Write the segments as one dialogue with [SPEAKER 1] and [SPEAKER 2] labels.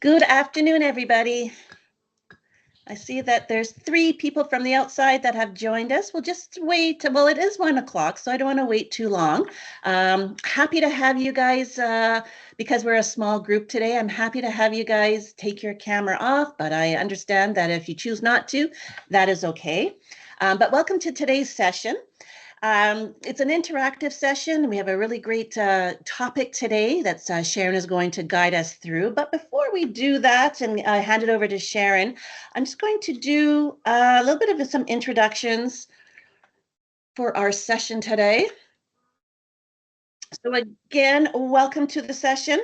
[SPEAKER 1] Good afternoon, everybody. I see that there's 3 people from the outside that have joined us. We'll just wait. Well, it is 1 o'clock, so I don't want to wait too long. Happy to have you guys, because we're a small group today, I'm happy to have you guys take your camera off, but I understand that if you choose not to, that is okay. But welcome to today's session. It's an interactive session. We have a really great topic today that Sharon is going to guide us through. But before we do that and hand it over to Sharon, I'm just going to do a little bit of some introductions for our session today. So again, welcome to the session.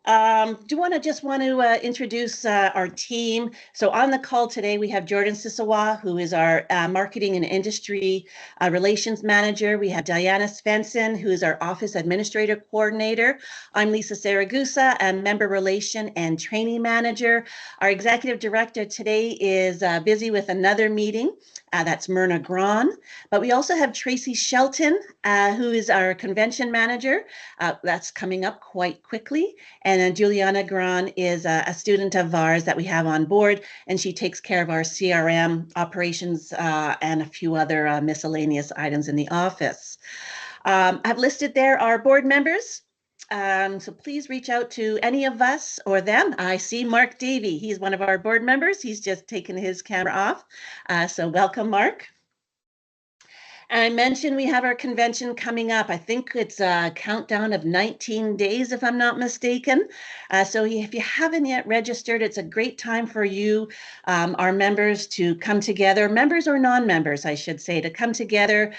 [SPEAKER 1] Do want to introduce our team. So on the call today, we have Jordan Sisawa, who is our marketing and industry relations manager. We have Diana Svensson, who is our office administrator coordinator. I'm Lisa Saragusa, a member relation and training manager. Our executive director today is busy with another meeting. That's Myrna Braun. But we also have Tracy Shelton, who is our convention manager. That's coming up quite quickly. And then Juliana Gran is a student of ours that we have on board, and she takes care of our CRM operations and a few other miscellaneous items in the office. I've listed there our board members. So please reach out to any of us or them. I see Mark Davey. He's one of our board members. He's just taken his camera off. So welcome, Mark. And I mentioned we have our convention coming up. I think it's a countdown of 19 days, if I'm not mistaken. So if you haven't yet registered, it's a great time for you, our members, to come together, members or non-members, I should say, to come together,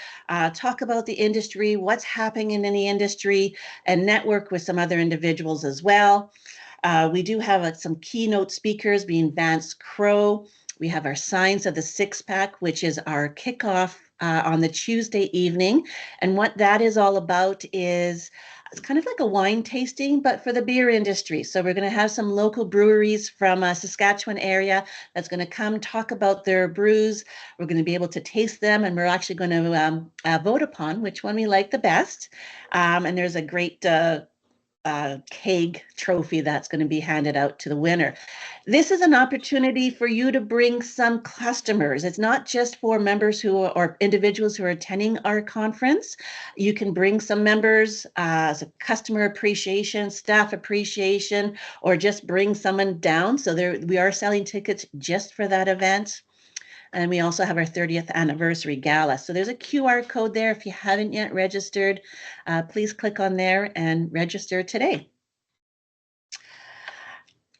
[SPEAKER 1] talk about the industry, what's happening in the industry, and network with some other individuals as well. We do have some keynote speakers, being Vance Crowe. We have our Science of the Six-Pack, which is our kickoff on the Tuesday evening. And what that is all about is it's kind of like a wine tasting, but for the beer industry. So we're going to have some local breweries from Saskatchewan area that's going to come talk about their brews. We're going to be able to taste them, and we're actually going to vote upon which one we like the best. And there's a great keg trophy that's going to be handed out to the winner. This is an opportunity for you to bring some customers. It's not just for members or individuals who are attending our conference. You can bring some members as a customer appreciation, staff appreciation, or just bring someone down. So we are selling tickets just for that event. And we also have our 30th anniversary gala. So there's a QR code there. If you haven't yet registered, please click on there and register today.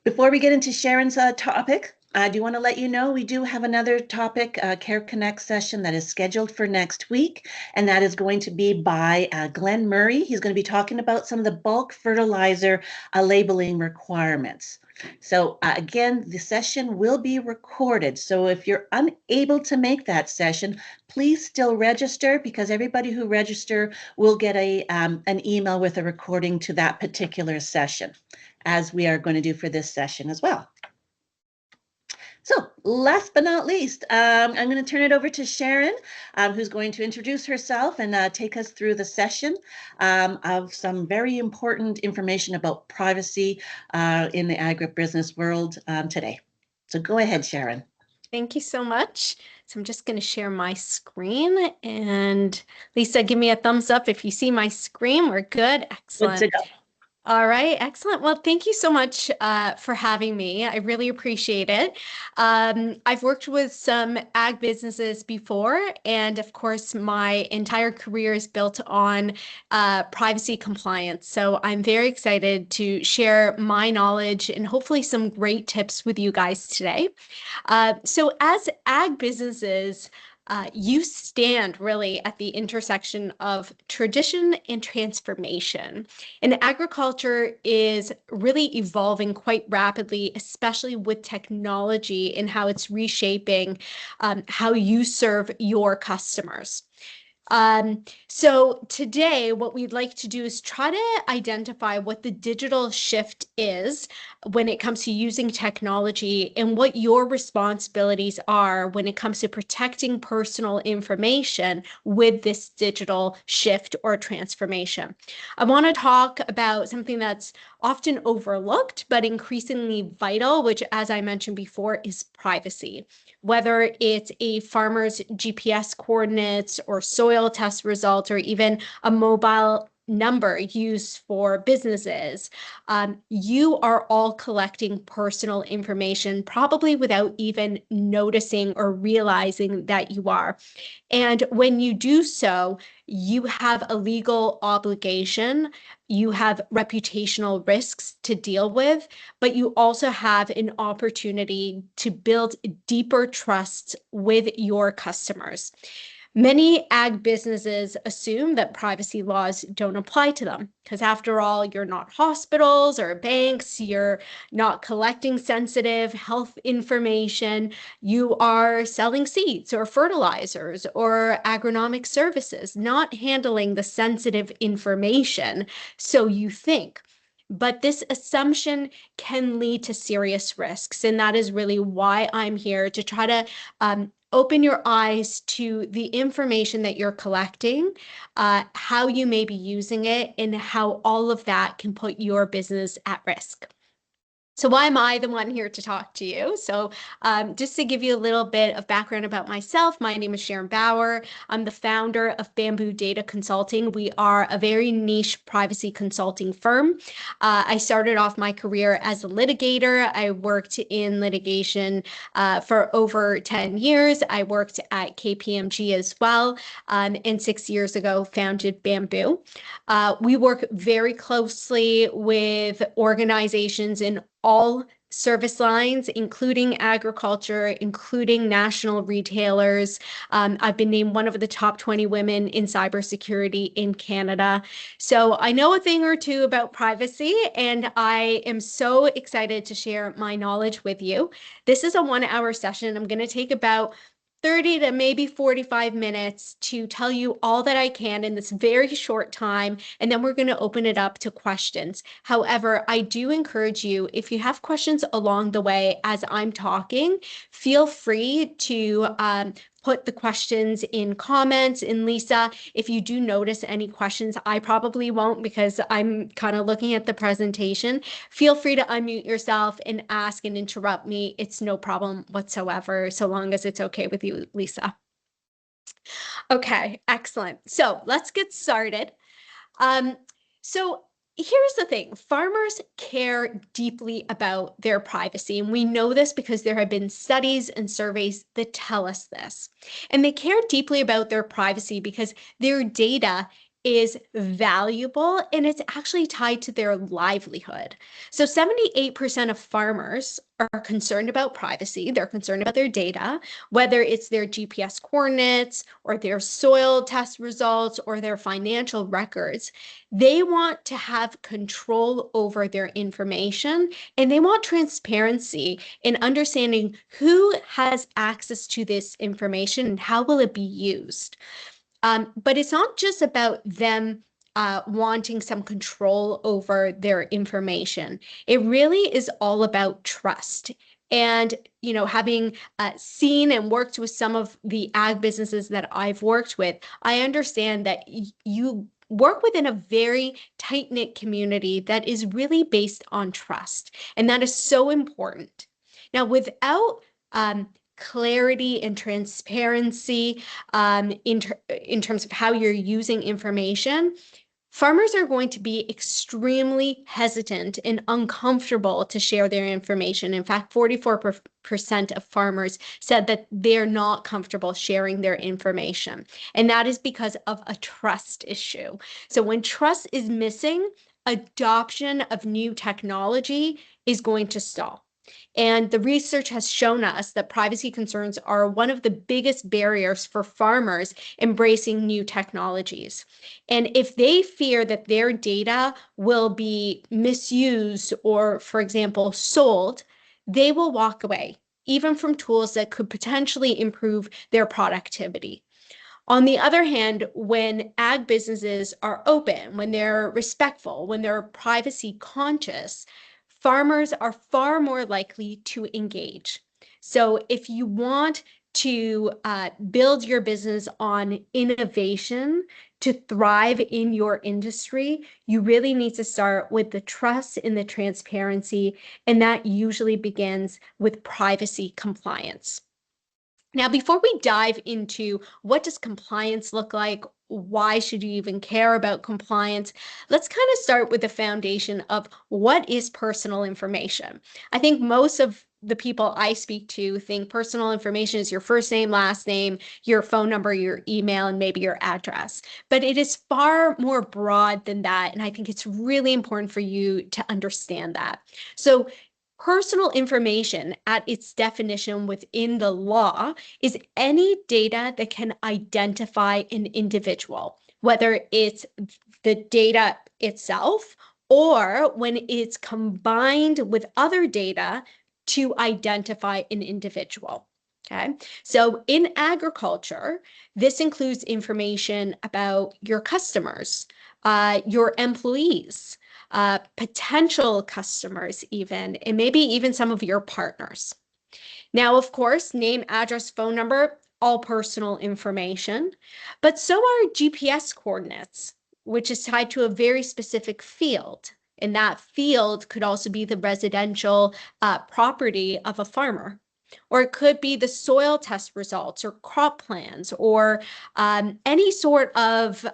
[SPEAKER 1] Before we get into Sharon's topic, I do want to let you know we do have another topic, CAAR Connect session that is scheduled for next week, and that is going to be by Glenn Murray. He's going to be talking about some of the bulk fertilizer labeling requirements. So again, the session will be recorded. So if you're unable to make that session, please still register, because everybody who register will get an email with a recording to that particular session, as we are going to do for this session as well. So last but not least, I'm going to turn it over to Sharon, who's going to introduce herself and take us through the session of some very important information about privacy in the agribusiness world today. So go ahead, Sharon.
[SPEAKER 2] Thank you so much. So I'm just going to share my screen, and Lisa, give me a thumbs up if you see my screen. We're good. Excellent.
[SPEAKER 1] Good to go.
[SPEAKER 2] All right, excellent. Well, thank you so much for having me. I really appreciate it. I've worked with some ag businesses before, and of course, my entire career is built on privacy compliance. So I'm very excited to share my knowledge and hopefully some great tips with you guys today. So as ag businesses, you stand really at the intersection of tradition and transformation. And agriculture is really evolving quite rapidly, especially with technology and how it's reshaping how you serve your customers. So today, what we'd like to do is try to identify what the digital shift is when it comes to using technology and what your responsibilities are when it comes to protecting personal information with this digital shift or transformation. I want to talk about something that's often overlooked, but increasingly vital, which, as I mentioned before, is privacy. Whether it's a farmer's GPS coordinates or soil test results, or even a mobile number used for businesses, you are all collecting personal information, probably without even noticing or realizing that you are. And when you do so, you have a legal obligation, you have reputational risks to deal with, but you also have an opportunity to build deeper trust with your customers. Many ag businesses assume that privacy laws don't apply to them because, after all, you're not hospitals or banks, you're not collecting sensitive health information, you are selling seeds or fertilizers or agronomic services, not handling the sensitive information, so you think. But this assumption can lead to serious risks. And that is really why I'm here to try to open your eyes to the information that you're collecting, how you may be using it, and how all of that can put your business at risk. So why am I the one here to talk to you? So just to give you a little bit of background about myself, my name is Sharon Bauer. I'm the founder of Bamboo Data Consulting. We are a very niche privacy consulting firm. I started off my career as a litigator. I worked in litigation for over 10 years. I worked at KPMG as well, and 6 years ago founded Bamboo. We work very closely with organizations in all service lines, including agriculture, including national retailers. I've been named one of the top 20 women in cybersecurity in Canada. So I know a thing or two about privacy, and I am so excited to share my knowledge with you. This is a 1-hour session. I'm going to take about 30 to maybe 45 minutes to tell you all that I can in this very short time, and then we're going to open it up to questions. However, I do encourage you, if you have questions along the way as I'm talking, feel free to put the questions in comments. And Lisa, if you do notice any questions, I probably won't because I'm kind of looking at the presentation. Feel free to unmute yourself and ask and interrupt me. It's no problem whatsoever, so long as it's okay with you, Lisa. Okay, excellent. So let's get started. So here's the thing, farmers care deeply about their privacy, and we know this because there have been studies and surveys that tell us this. And they care deeply about their privacy because their data is valuable and it's actually tied to their livelihood. So 78% of farmers are concerned about privacy. They're concerned about their data, whether it's their GPS coordinates or their soil test results or their financial records. They want to have control over their information, and they want transparency in understanding who has access to this information and how will it be used. But it's not just about them wanting some control over their information. It really is all about trust. And, having seen and worked with some of the ag businesses that I've worked with, I understand that you work within a very tight-knit community that is really based on trust. And that is so important. Now, without clarity and transparency in terms of how you're using information, farmers are going to be extremely hesitant and uncomfortable to share their information. In fact, 44% of farmers said that they're not comfortable sharing their information. And that is because of a trust issue. So when trust is missing, adoption of new technology is going to stall. And the research has shown us that privacy concerns are one of the biggest barriers for farmers embracing new technologies. And if they fear that their data will be misused or, for example, sold, they will walk away, even from tools that could potentially improve their productivity. On the other hand, when ag businesses are open, when they're respectful, when they're privacy conscious, farmers are far more likely to engage. So if you want to build your business on innovation to thrive in your industry, you really need to start with the trust and the transparency, and that usually begins with privacy compliance. Now, before we dive into what does compliance look like, why should you even care about compliance, let's kind of start with the foundation of what is personal information. I think most of the people I speak to think personal information is your first name, last name, your phone number, your email, and maybe your address. But it is far more broad than that, and I think it's really important for you to understand that. So personal information, at its definition within the law, is any data that can identify an individual, whether it's the data itself or when it's combined with other data to identify an individual. Okay, so in agriculture, this includes information about your customers, your employees, potential customers even, and maybe even some of your partners. Now, of course, name, address, phone number, all personal information, but so are GPS coordinates, which is tied to a very specific field. And that field could also be the residential property of a farmer. Or it could be the soil test results or crop plans or any sort of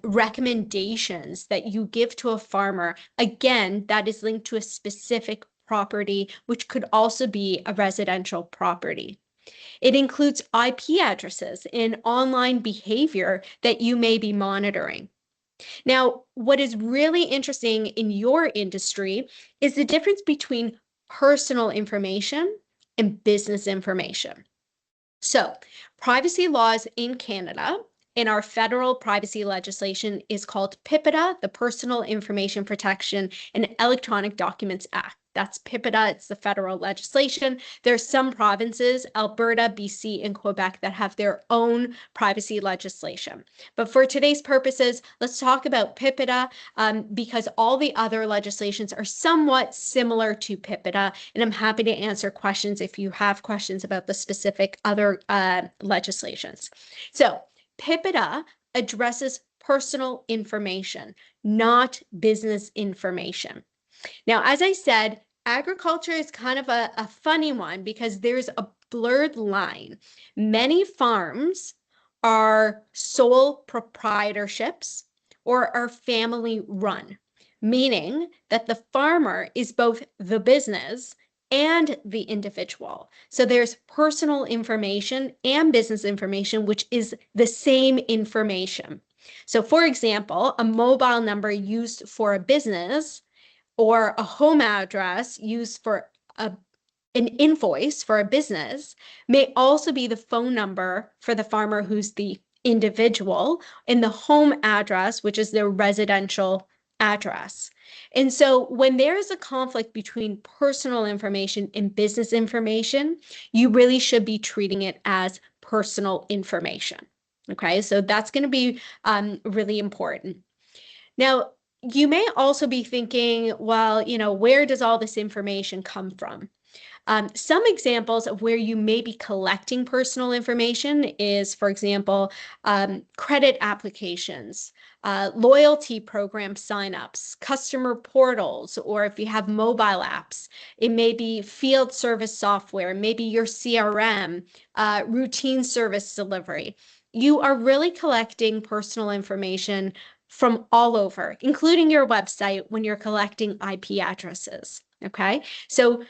[SPEAKER 2] recommendations that you give to a farmer. Again, that is linked to a specific property, which could also be a residential property. It includes IP addresses and online behavior that you may be monitoring. Now, what is really interesting in your industry is the difference between personal information and business information. So, privacy laws in Canada and our federal privacy legislation is called PIPEDA, the Personal Information Protection and Electronic Documents Act. That's PIPEDA, it's the federal legislation. There's some provinces, Alberta, BC, and Quebec, that have their own privacy legislation. But for today's purposes, let's talk about PIPEDA because all the other legislations are somewhat similar to PIPEDA, and I'm happy to answer questions if you have questions about the specific other legislations. So PIPEDA addresses personal information, not business information. Now, as I said, agriculture is kind of a funny one because there's a blurred line. Many farms are sole proprietorships or are family run, meaning that the farmer is both the business and the individual. So there's personal information and business information, which is the same information. So for example, a mobile number used for a business or a home address used for an invoice for a business may also be the phone number for the farmer who's the individual, and the home address, which is their residential address. And so when there is a conflict between personal information and business information, you really should be treating it as personal information. Okay, so that's going to be really important. Now, you may also be thinking, well, where does all this information come from? Some examples of where you may be collecting personal information is, for example, credit applications, loyalty program signups, customer portals, or if you have mobile apps, it may be field service software, maybe your CRM, routine service delivery. You are really collecting personal information from all over, including your website when you're collecting IP addresses. Okay, so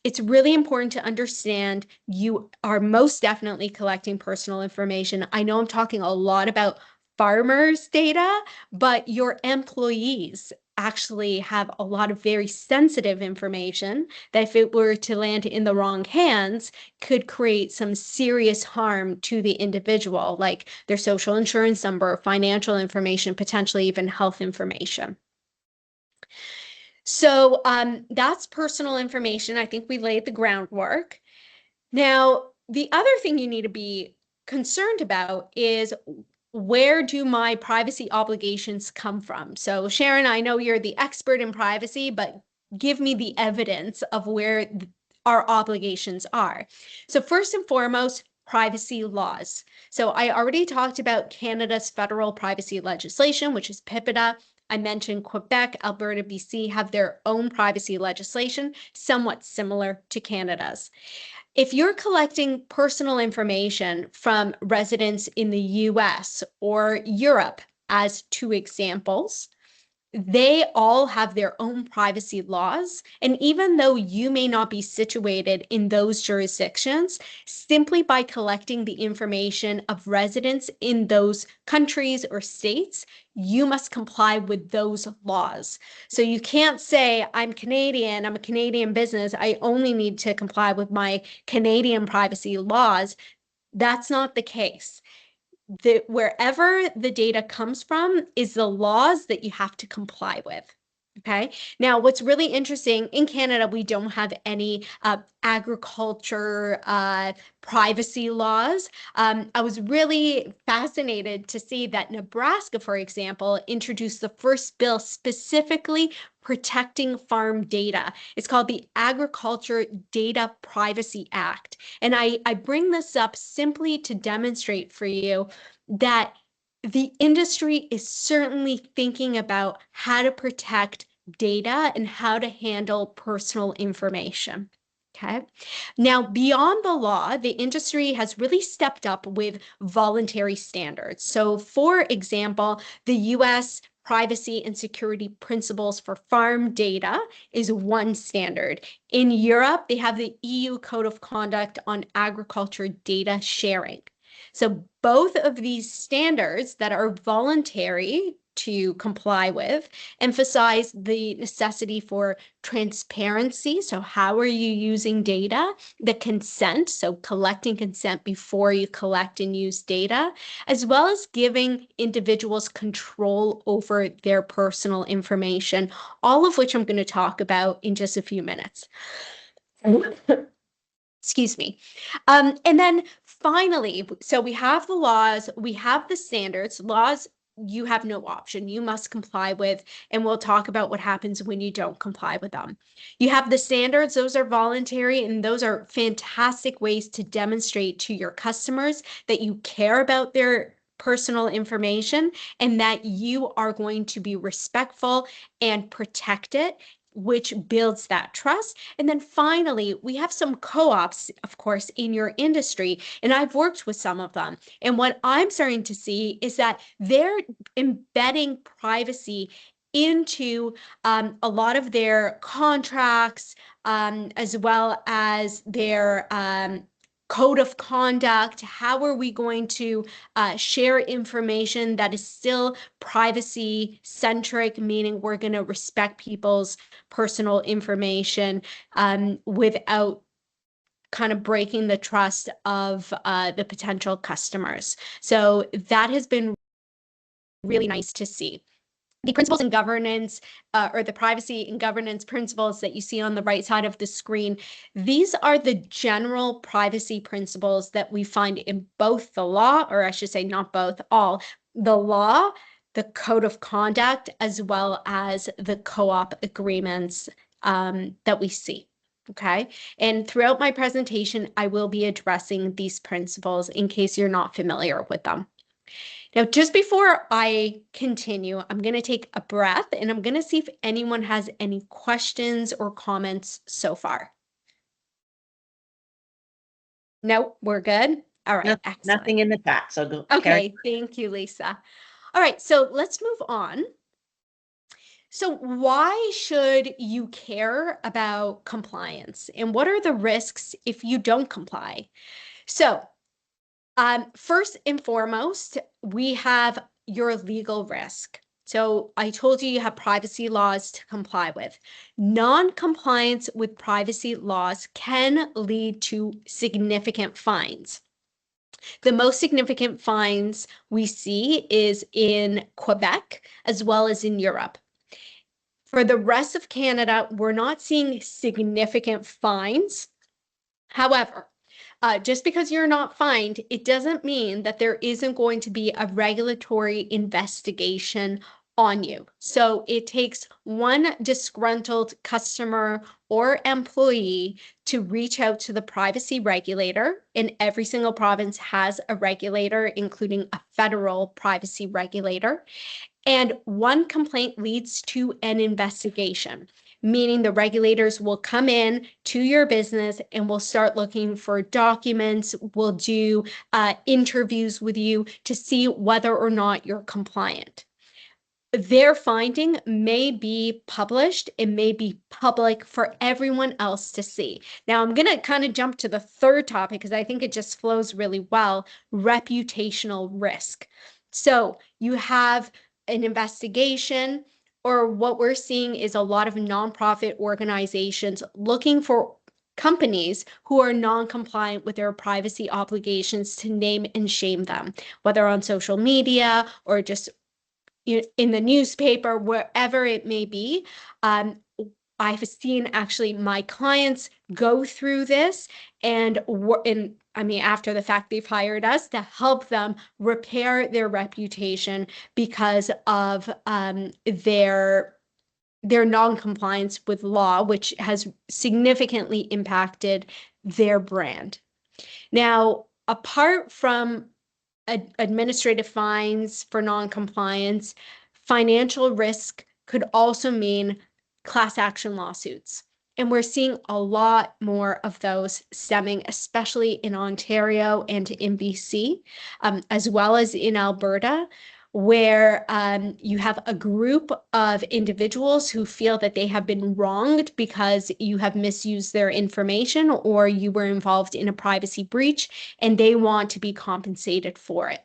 [SPEAKER 2] it's really important to understand you are most definitely collecting personal information. I know I'm talking a lot about farmers' data, but your employees actually have a lot of very sensitive information that if it were to land in the wrong hands could create some serious harm to the individual, like their social insurance number, financial information, potentially even health information. So that's personal information. I think we laid the groundwork. Now, the other thing you need to be concerned about is, where do my privacy obligations come from? So Sharon, I know you're the expert in privacy, but give me the evidence of where our obligations are. So first and foremost, privacy laws. So I already talked about Canada's federal privacy legislation, which is PIPEDA. I mentioned Quebec, Alberta, BC have their own privacy legislation, somewhat similar to Canada's. If you're collecting personal information from residents in the US or Europe, as two examples, they all have their own privacy laws. And even though you may not be situated in those jurisdictions, simply by collecting the information of residents in those countries or states, you must comply with those laws. So you can't say, I'm Canadian, I'm a Canadian business, I only need to comply with my Canadian privacy laws. That's not the case. Wherever the data comes from is the laws that you have to comply with. Okay. Now, what's really interesting, in Canada, we don't have any agriculture privacy laws. I was really fascinated to see that Nebraska, for example, introduced the first bill specifically protecting farm data. It's called the Agriculture Data Privacy Act. And I bring this up simply to demonstrate for you that the industry is certainly thinking about how to protect data and how to handle personal information. Okay. Now, beyond the law, the industry has really stepped up with voluntary standards. So, for example, the US Privacy and Security Principles for Farm Data is one standard. In Europe, they have the EU Code of Conduct on Agriculture Data Sharing. So both of these standards that are voluntary to comply with emphasize the necessity for transparency. So how are you using data? The consent, so collecting consent before you collect and use data, as well as giving individuals control over their personal information, all of which I'm going to talk about in just a few minutes. Excuse me. And then finally, so we have the laws, we have the standards. Laws, you have no option. You must comply with, and we'll talk about what happens when you don't comply with them. You have the standards, those are voluntary, and those are fantastic ways to demonstrate to your customers that you care about their personal information and that you are going to be respectful and protect it, which builds that trust. And then finally, we have some co-ops, of course, in your industry, and I've worked with some of them. And what I'm starting to see is that they're embedding privacy into a lot of their contracts, as well as their code of conduct. How are we going to share information that is still privacy centric, meaning we're going to respect people's personal information without kind of breaking the trust of the potential customers. So that has been really nice to see. The principles and governance, or the privacy and governance principles that you see on the right side of the screen, these are the general privacy principles that we find in both the law, or I should say not both, all, the law, the code of conduct, as well as the co-op agreements that we see. Okay. And throughout my presentation, I will be addressing these principles in case you're not familiar with them. Now, just before I continue, I'm going to take a breath and I'm going to see if anyone has any questions or comments so far. No, we're good. All right, excellent.
[SPEAKER 1] Nothing in the chat, so go.
[SPEAKER 2] Okay, thank you, Lisa. All right, so let's move on. So why should you care about compliance, and what are the risks if you don't comply? So first and foremost, we have your legal risk. So I told you have privacy laws to comply with. Non-compliance with privacy laws can lead to significant fines. The most significant fines we see is in Quebec as well as in Europe. For the rest of Canada, we're not seeing significant fines. However, Just because you're not fined, it doesn't mean that there isn't going to be a regulatory investigation on you. So it takes one disgruntled customer or employee to reach out to the privacy regulator, and every single province has a regulator, including a federal privacy regulator. And one complaint leads to an investigation, meaning the regulators will come in to your business and will start looking for documents, will do interviews with you to see whether or not you're compliant. Their finding may be published, it may be public for everyone else to see. Now, I'm going to kind of jump to the third topic because I think it just flows really well, reputational risk. So you have an investigation, or what we're seeing is a lot of nonprofit organizations looking for companies who are non-compliant with their privacy obligations to name and shame them, whether on social media or just in the newspaper, wherever it may be. I've seen actually my clients go through this and after the fact, they've hired us to help them repair their reputation because of their non-compliance with law, which has significantly impacted their brand. Now, apart from administrative fines for non-compliance, financial risk could also mean class action lawsuits. And we're seeing a lot more of those stemming, especially in Ontario and in BC, as well as in Alberta, where you have a group of individuals who feel that they have been wronged because you have misused their information or you were involved in a privacy breach, and they want to be compensated for it.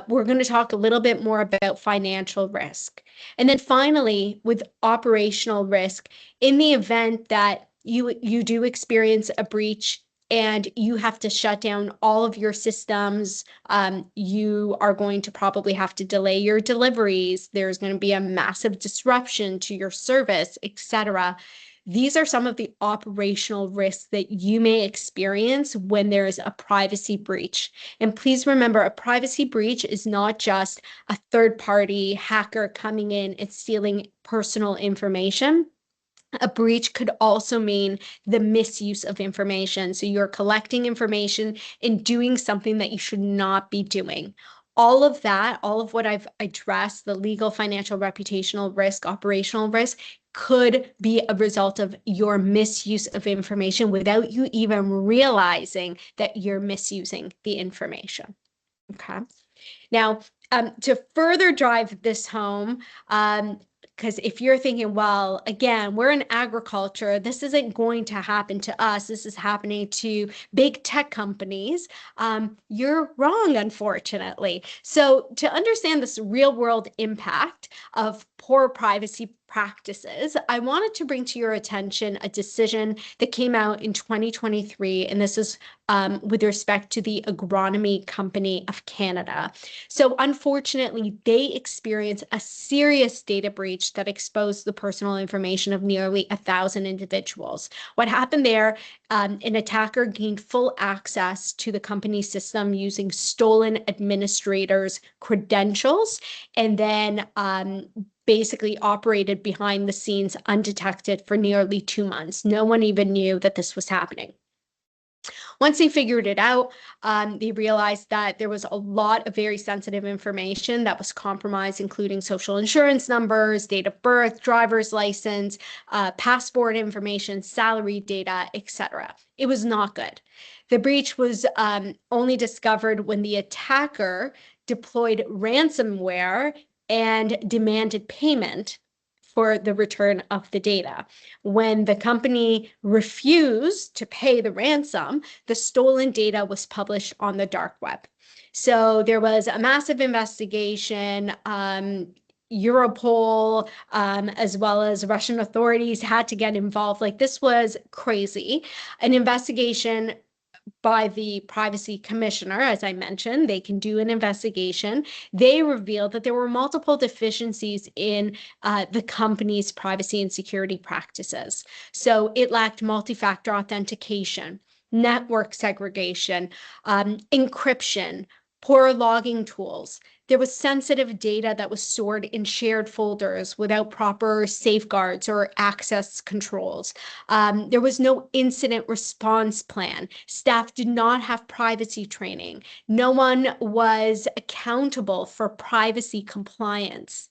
[SPEAKER 2] We're going to talk a little bit more about financial risk. And then finally, with operational risk, in the event that you do experience a breach and you have to shut down all of your systems, you are going to probably have to delay your deliveries. There's going to be a massive disruption to your service, etc. These are some of the operational risks that you may experience when there is a privacy breach. And please remember, a privacy breach is not just a third-party hacker coming in and stealing personal information. A breach could also mean the misuse of information. So you're collecting information and doing something that you should not be doing. All of that, all of what I've addressed, the legal, financial, reputational risk, operational risk, could be a result of your misuse of information without you even realizing that you're misusing the information. Okay. Now, to further drive this home, because if you're thinking, well, again, we're in agriculture, this isn't going to happen to us, this is happening to big tech companies, you're wrong, unfortunately. So to understand this real world impact of poor privacy practices, I wanted to bring to your attention a decision that came out in 2023, and this is with respect to the Agronomy Company of Canada. So unfortunately, they experienced a serious data breach that exposed the personal information of nearly 1,000 individuals. What happened there, an attacker gained full access to the company system using stolen administrators' credentials, and then basically operated behind the scenes undetected for nearly 2 months. No one even knew that this was happening. Once they figured it out, they realized that there was a lot of very sensitive information that was compromised, including social insurance numbers, date of birth, driver's license, passport information, salary data, etc. It was not good. The breach was only discovered when the attacker deployed ransomware and demanded payment for the return of the data. When the company refused to pay the ransom, the stolen data was published on the dark web. So there was a massive investigation. Europol, as well as Russian authorities had to get involved. Like, this was crazy. An investigation by the privacy commissioner, as I mentioned, they can do an investigation. They revealed that there were multiple deficiencies in the company's privacy and security practices. So it lacked multi-factor authentication. network segregation, encryption, poor logging tools. There was sensitive data that was stored in shared folders without proper safeguards or access controls. There was no incident response plan. Staff did not have privacy training. No one was accountable for privacy compliance.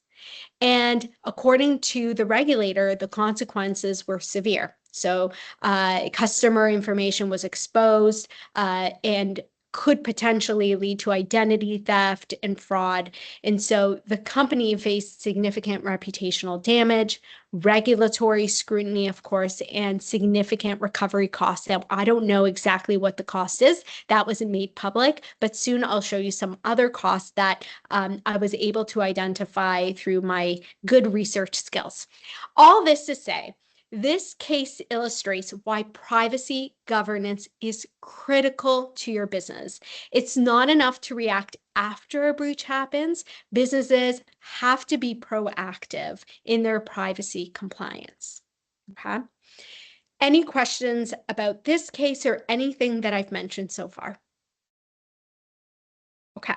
[SPEAKER 2] And according to the regulator, the consequences were severe. So customer information was exposed and could potentially lead to identity theft and fraud. And so the company faced significant reputational damage, regulatory scrutiny, of course, and significant recovery costs. Now, I don't know exactly what the cost is. That wasn't made public, but soon I'll show you some other costs that I was able to identify through my good research skills. All this to say, this case illustrates why privacy governance is critical to your business. It's not enough to react after a breach happens. Businesses have to be proactive in their privacy compliance. Okay. Any questions about this case or anything that I've mentioned so far? Okay.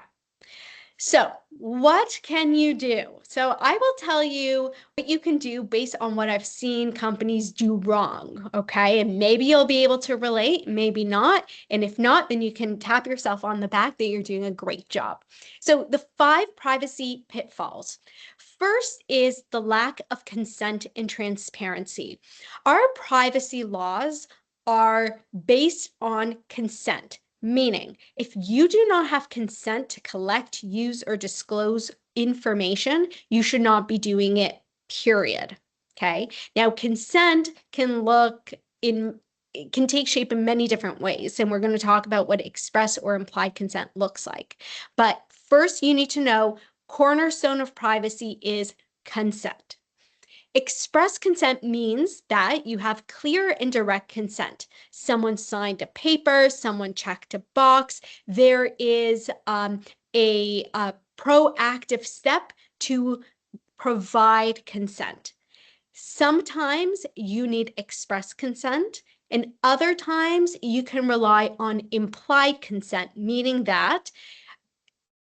[SPEAKER 2] So what can you do? So I will tell you what you can do based on what I've seen companies do wrong, okay? And maybe you'll be able to relate, maybe not. And if not, then you can tap yourself on the back that you're doing a great job. So the 5 privacy pitfalls. First is the lack of consent and transparency. Our privacy laws are based on consent. Meaning, if you do not have consent to collect, use, or disclose information, you should not be doing it, period. Okay. Now, consent can take shape in many different ways. And we're going to talk about what express or implied consent looks like. But first, you need to know cornerstone of privacy is consent. Express consent means that you have clear and direct consent. Someone signed a paper, someone checked a box. There is a proactive step to provide consent. Sometimes you need express consent, and other times you can rely on implied consent, meaning that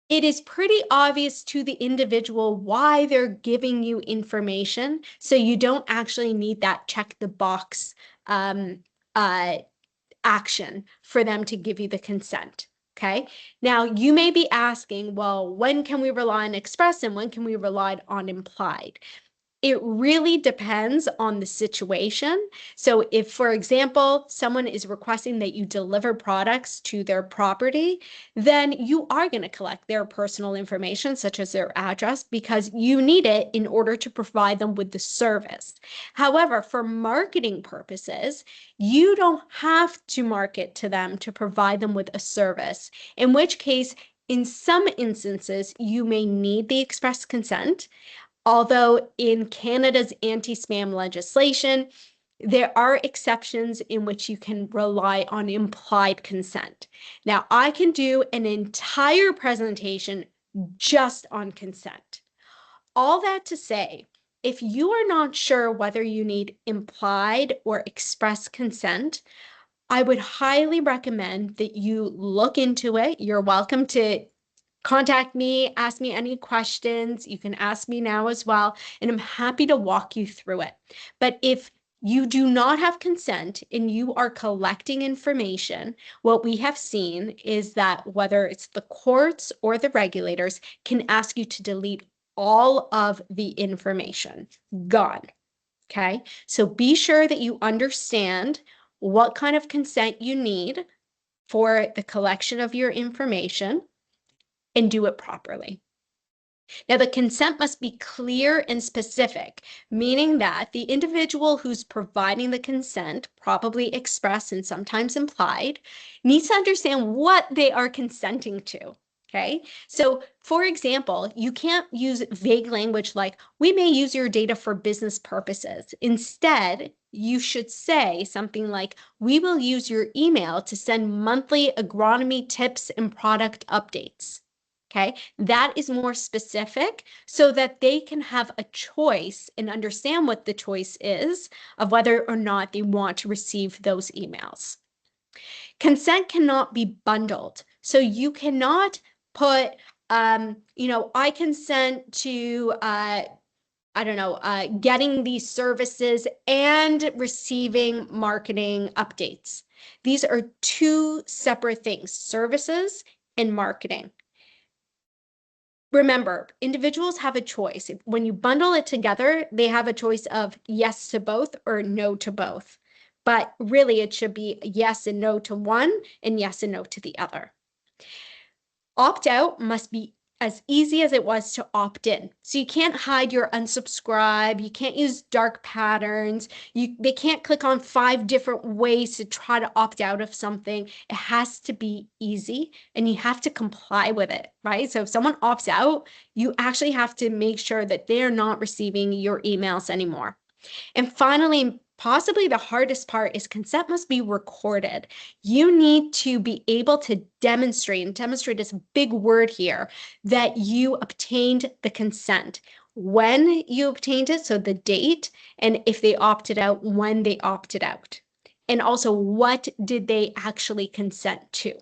[SPEAKER 2] it is pretty obvious to the individual why they're giving you information, so you don't actually need that check the box action for them to give you the consent. Okay. Now you may be asking, well, when can we rely on express and when can we rely on implied? It really depends on the situation. So if, for example, someone is requesting that you deliver products to their property, then you are going to collect their personal information, such as their address, because you need it in order to provide them with the service. However, for marketing purposes, you don't have to market to them to provide them with a service, in which case, in some instances, you may need the express consent. Although in Canada's anti-spam legislation, there are exceptions in which you can rely on implied consent. Now, I can do an entire presentation just on consent. All that to say, if you are not sure whether you need implied or express consent, I would highly recommend that you look into it. You're welcome to contact me, ask me any questions. You can ask me now as well, and I'm happy to walk you through it. But if you do not have consent and you are collecting information, what we have seen is that whether it's the courts or the regulators can ask you to delete all of the information. Gone. Okay, so be sure that you understand what kind of consent you need for the collection of your information and do it properly. Now, the consent must be clear and specific, meaning that the individual who's providing the consent, probably expressed and sometimes implied, needs to understand what they are consenting to. Okay, so for example, you can't use vague language like, we may use your data for business purposes. Instead, you should say something like, we will use your email to send monthly agronomy tips and product updates. Okay, that is more specific so that they can have a choice and understand what the choice is of whether or not they want to receive those emails. Consent cannot be bundled. So you cannot put, I consent to, getting these services and receiving marketing updates. These are two separate things, services and marketing. Remember, individuals have a choice. When you bundle it together, they have a choice of yes to both or no to both. But really, it should be yes and no to one and yes and no to the other. Opt out must be as easy as it was to opt in. So you can't hide your unsubscribe. You can't use dark patterns. They can't click on 5 different ways to try to opt out of something. It has to be easy and you have to comply with it, right? So if someone opts out, you actually have to make sure that they're not receiving your emails anymore. And finally, possibly the hardest part is consent must be recorded. You need to be able to demonstrate, and demonstrate is a big word here, that you obtained the consent. When you obtained it, so the date, and if they opted out, when they opted out. And also, what did they actually consent to?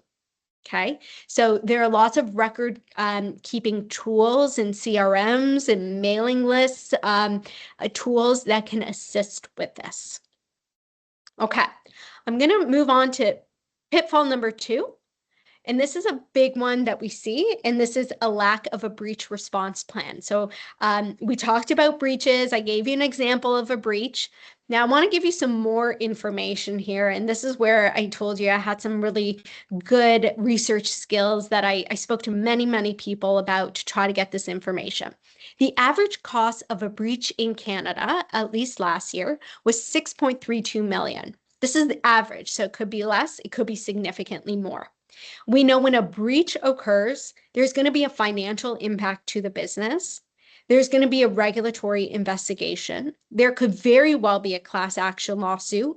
[SPEAKER 2] Okay, so there are lots of record keeping tools and CRMs and mailing lists, tools that can assist with this. Okay, I'm going to move on to pitfall number 2. And this is a big one that we see, and this is a lack of a breach response plan. So we talked about breaches. I gave you an example of a breach. Now I want to give you some more information here. And this is where I told you I had some really good research skills that I spoke to many, many people about to try to get this information. The average cost of a breach in Canada, at least last year, was 6.32 million. This is the average, so it could be less, it could be significantly more. We know when a breach occurs, there's going to be a financial impact to the business. There's going to be a regulatory investigation. There could very well be a class action lawsuit.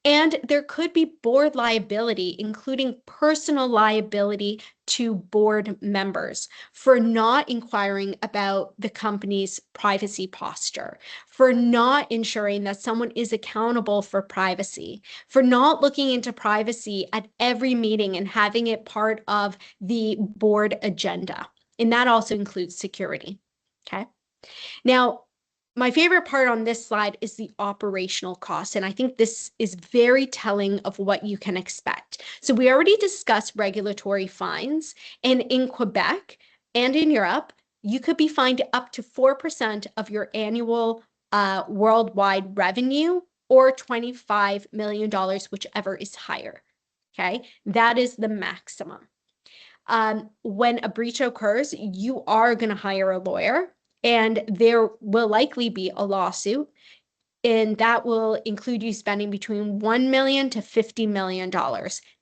[SPEAKER 2] And there could be board liability, including personal liability to board members for not inquiring about the company's privacy posture, for not ensuring that someone is accountable for privacy, for not looking into privacy at every meeting and having it part of the board agenda. And that also includes security. Okay. Now, my favorite part on this slide is the operational cost, and I think this is very telling of what you can expect. So we already discussed regulatory fines, and in Quebec and in Europe, you could be fined up to 4% of your annual worldwide revenue, or $25 million, whichever is higher. Okay, that is the maximum. When a breach occurs, you are going to hire a lawyer. And there will likely be a lawsuit, and that will include you spending between $1 million to $50 million,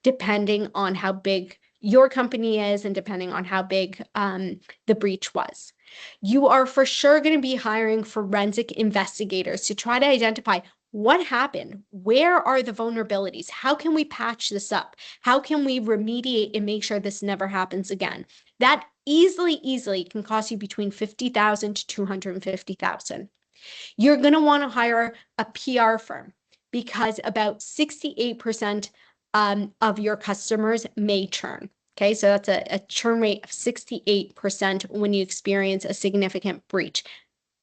[SPEAKER 2] depending on how big your company is and depending on how big the breach was. You are for sure going to be hiring forensic investigators to try to identify what happened, where are the vulnerabilities, how can we patch this up, how can we remediate and make sure this never happens again. That easily can cost you between $50,000 to $250,000. You're going to want to hire a PR firm because about 68% of your customers may churn. Okay, so that's a churn rate of 68% when you experience a significant breach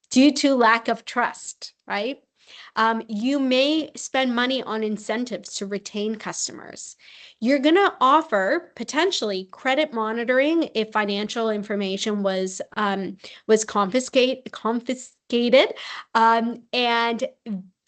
[SPEAKER 2] due to lack of trust, right? You may spend money on incentives to retain customers. You're going to offer potentially credit monitoring if financial information was confiscated. And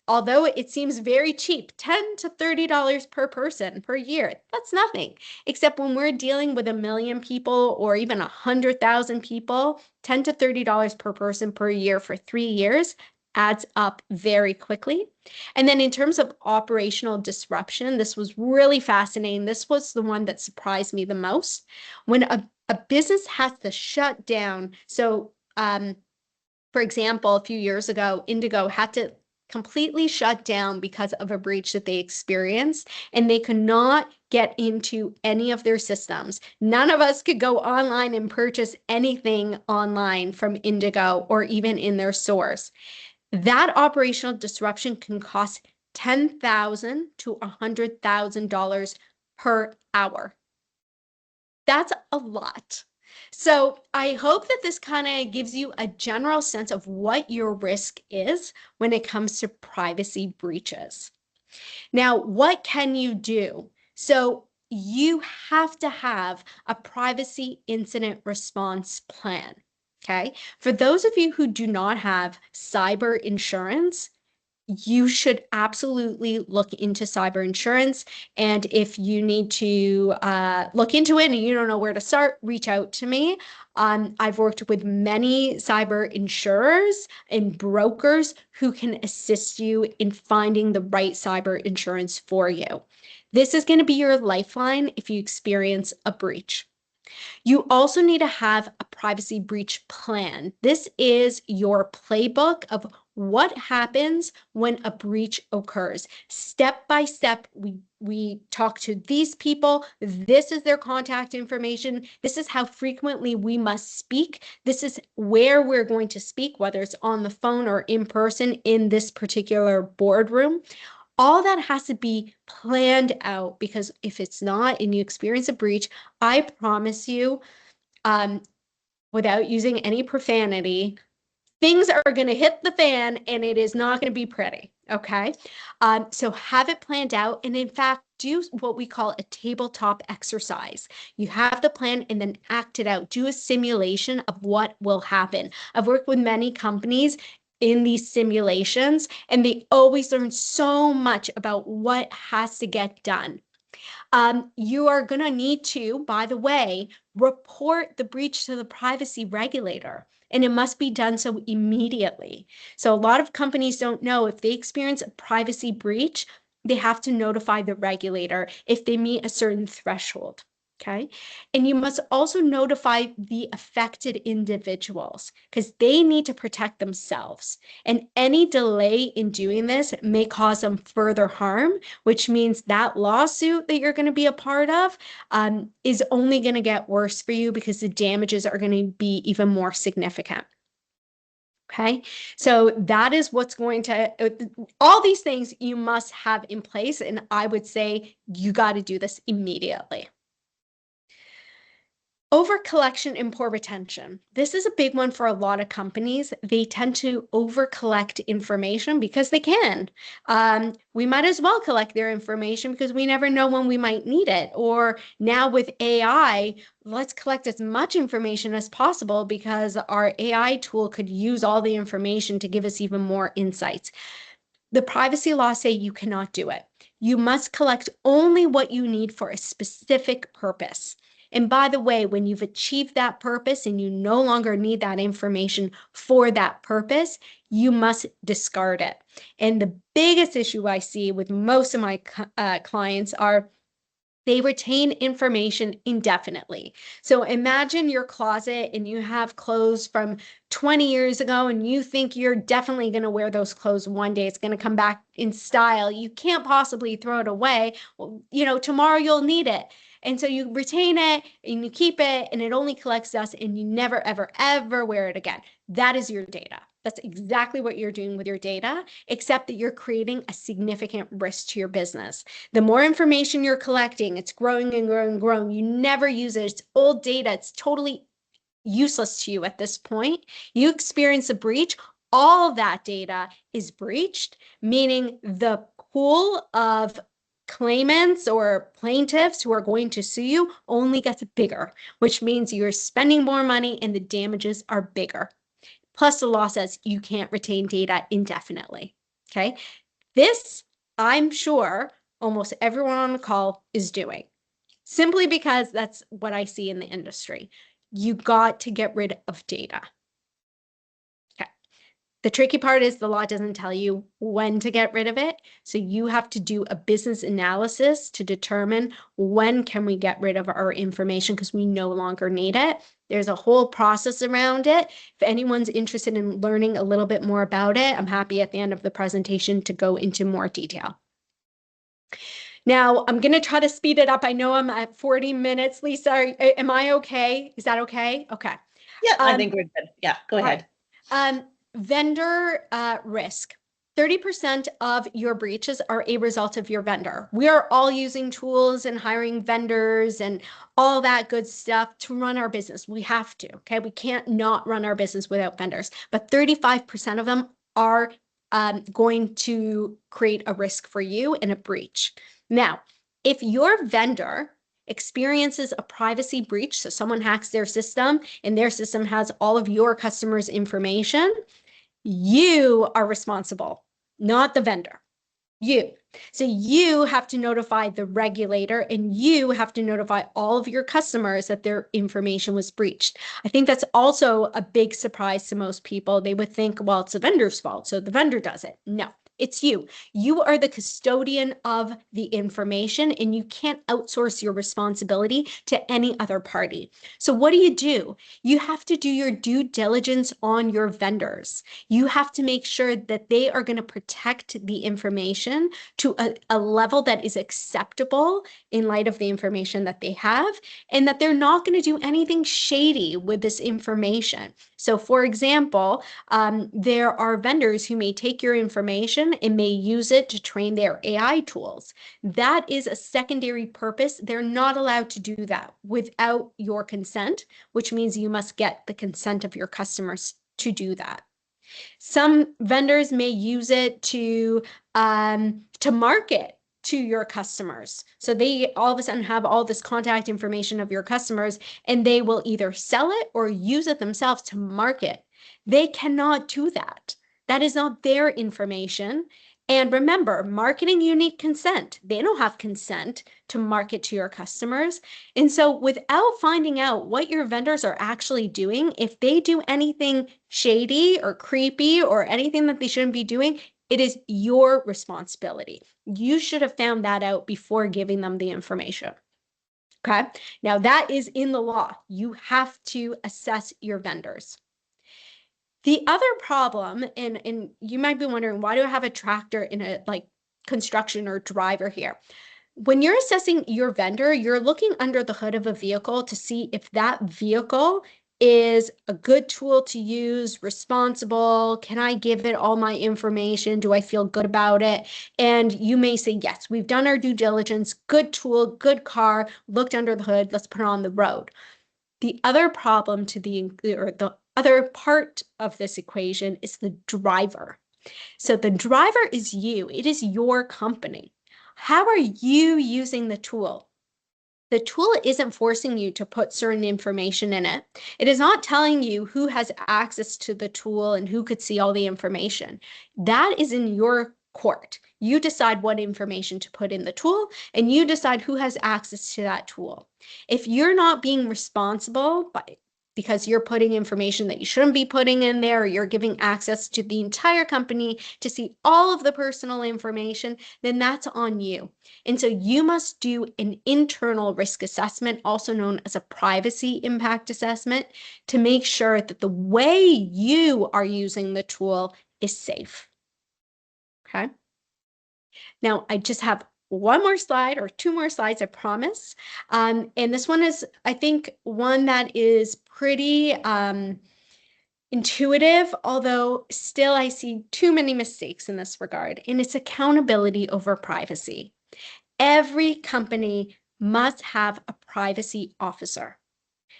[SPEAKER 2] although it seems very cheap, $10 to $30 per person per year, that's nothing. Except when we're dealing with 1 million people or even 100,000 people, $10 to $30 per person per year for 3 years adds up very quickly. And then in terms of operational disruption, this was really fascinating. This was the one that surprised me the most. When a business has to shut down, so for example, a few years ago, Indigo had to completely shut down because of a breach that they experienced, and they could not get into any of their systems. None of us could go online and purchase anything online from Indigo or even in their stores. That operational disruption can cost $10,000 to $100,000 per hour. That's a lot. So I hope that this kind of gives you a general sense of what your risk is when it comes to privacy breaches. Now, what can you do? So you have to have a privacy incident response plan. Okay. For those of you who do not have cyber insurance, you should absolutely look into cyber insurance. And if you need to look into it and you don't know where to start, reach out to me. I've worked with many cyber insurers and brokers who can assist you in finding the right cyber insurance for you. This is going to be your lifeline if you experience a breach. You also need to have a privacy breach plan. This is your playbook of what happens when a breach occurs. Step by step, we talk to these people. This is their contact information. This is how frequently we must speak. This is where we're going to speak, whether it's on the phone or in person in this particular boardroom. All that has to be planned out, because if it's not and you experience a breach, I promise you, without using any profanity, things are going to hit the fan and it is not going to be pretty. Okay. So have it planned out. And in fact, do what we call a tabletop exercise. You have the plan and then act it out. Do a simulation of what will happen. I've worked with many companies in these simulations, and they always learn so much about what has to get done. You are going to need to, by the way, report the breach to the privacy regulator, and it must be done so immediately. So a lot of companies don't know if they experience a privacy breach, they have to notify the regulator if they meet a certain threshold. Okay. And you must also notify the affected individuals because they need to protect themselves. And any delay in doing this may cause them further harm, which means that lawsuit that you're going to be a part of is only going to get worse for you because the damages are going to be even more significant. Okay, so that is what's going to, all these things you must have in place. And I would say you got to do this immediately. Over collection and poor retention. This is a big one for a lot of companies. They tend to over collect information because they can. We might as well collect their information because we never know when we might need it. Or now with AI, let's collect as much information as possible because our AI tool could use all the information to give us even more insights. The privacy laws say you cannot do it. You must collect only what you need for a specific purpose. And by the way, when you've achieved that purpose and you no longer need that information for that purpose, you must discard it. And the biggest issue I see with most of my clients are they retain information indefinitely. So imagine your closet and you have clothes from 20 years ago and you think you're definitely going to wear those clothes one day. It's going to come back in style. You can't possibly throw it away. Well, tomorrow you'll need it. And so you retain it and you keep it and it only collects dust and you never, ever, ever wear it again. That is your data. That's exactly what you're doing with your data, except that you're creating a significant risk to your business. The more information you're collecting, it's growing and growing and growing. You never use it. It's old data. It's totally useless to you at this point. You experience a breach, all of that data is breached, meaning the pool of claimants or plaintiffs who are going to sue you only gets bigger, which means you're spending more money and the damages are bigger. Plus the law says you can't retain data indefinitely. Okay. This, I'm sure almost everyone on the call is doing, simply because that's what I see in the industry. You got to get rid of data. Okay. The tricky part is the law doesn't tell you when to get rid of it. So you have to do a business analysis to determine when can we get rid of our information because we no longer need it. There's a whole process around it. If anyone's interested in learning a little bit more about it, I'm happy at the end of the presentation to go into more detail. Now, I'm going to try to speed it up. I know I'm at 40 minutes. Lisa, am I okay? Is that okay? Okay.
[SPEAKER 1] Yeah, I think we're good. Yeah, go ahead.
[SPEAKER 2] Vendor risk. 30% of your breaches are a result of your vendor. We are all using tools and hiring vendors and all that good stuff to run our business. We have to, okay? We can't not run our business without vendors, but 35% of them are going to create a risk for you and a breach. Now, if your vendor experiences a privacy breach, so someone hacks their system and their system has all of your customers' information, you are responsible, not the vendor. You. So you have to notify the regulator and you have to notify all of your customers that their information was breached. I think that's also a big surprise to most people. They would think, well, it's the vendor's fault, so the vendor does it. No, it's you. You are the custodian of the information and you can't outsource your responsibility to any other party. So what do? You have to do your due diligence on your vendors. You have to make sure that they are going to protect the information to a level that is acceptable in light of the information that they have, and that they're not going to do anything shady with this information. So for example, there are vendors who may take your information and may use it to train their AI tools. That is a secondary purpose. They're not allowed to do that without your consent, which means you must get the consent of your customers to do that. Some vendors may use it to market to your customers. So they all of a sudden have all this contact information of your customers, and they will either sell it or use it themselves to market. They cannot do that. That is not their information. And remember, marketing, you need consent. They don't have consent to market to your customers. And so without finding out what your vendors are actually doing, if they do anything shady or creepy or anything that they shouldn't be doing, it is your responsibility. You should have found that out before giving them the information. Okay. Now that is in the law. You have to assess your vendors. The other problem, and you might be wondering, why do I have a tractor in a like construction or driver here? When you're assessing your vendor, you're looking under the hood of a vehicle to see if that vehicle is a good tool to use, responsible. Can I give it all my information? Do I feel good about it? And you may say, yes, we've done our due diligence, good tool, good car, looked under the hood, let's put it on the road. The other problem to the other part of this equation is the driver. So the driver is you. It is your company. How are you using the tool? The tool isn't forcing you to put certain information in it. It is not telling you who has access to the tool and who could see all the information. That is in your court. You decide what information to put in the tool, and you decide who has access to that tool. If you're not being responsible because you're putting information that you shouldn't be putting in there, or you're giving access to the entire company to see all of the personal information, then that's on you. And so you must do an internal risk assessment, also known as a privacy impact assessment, to make sure that the way you are using the tool is safe. Okay. Now, I just have one more slide or two more slides, I promise. And this one is, I think, one that is pretty intuitive, although still I see too many mistakes in this regard, and it's accountability over privacy. Every company must have a privacy officer.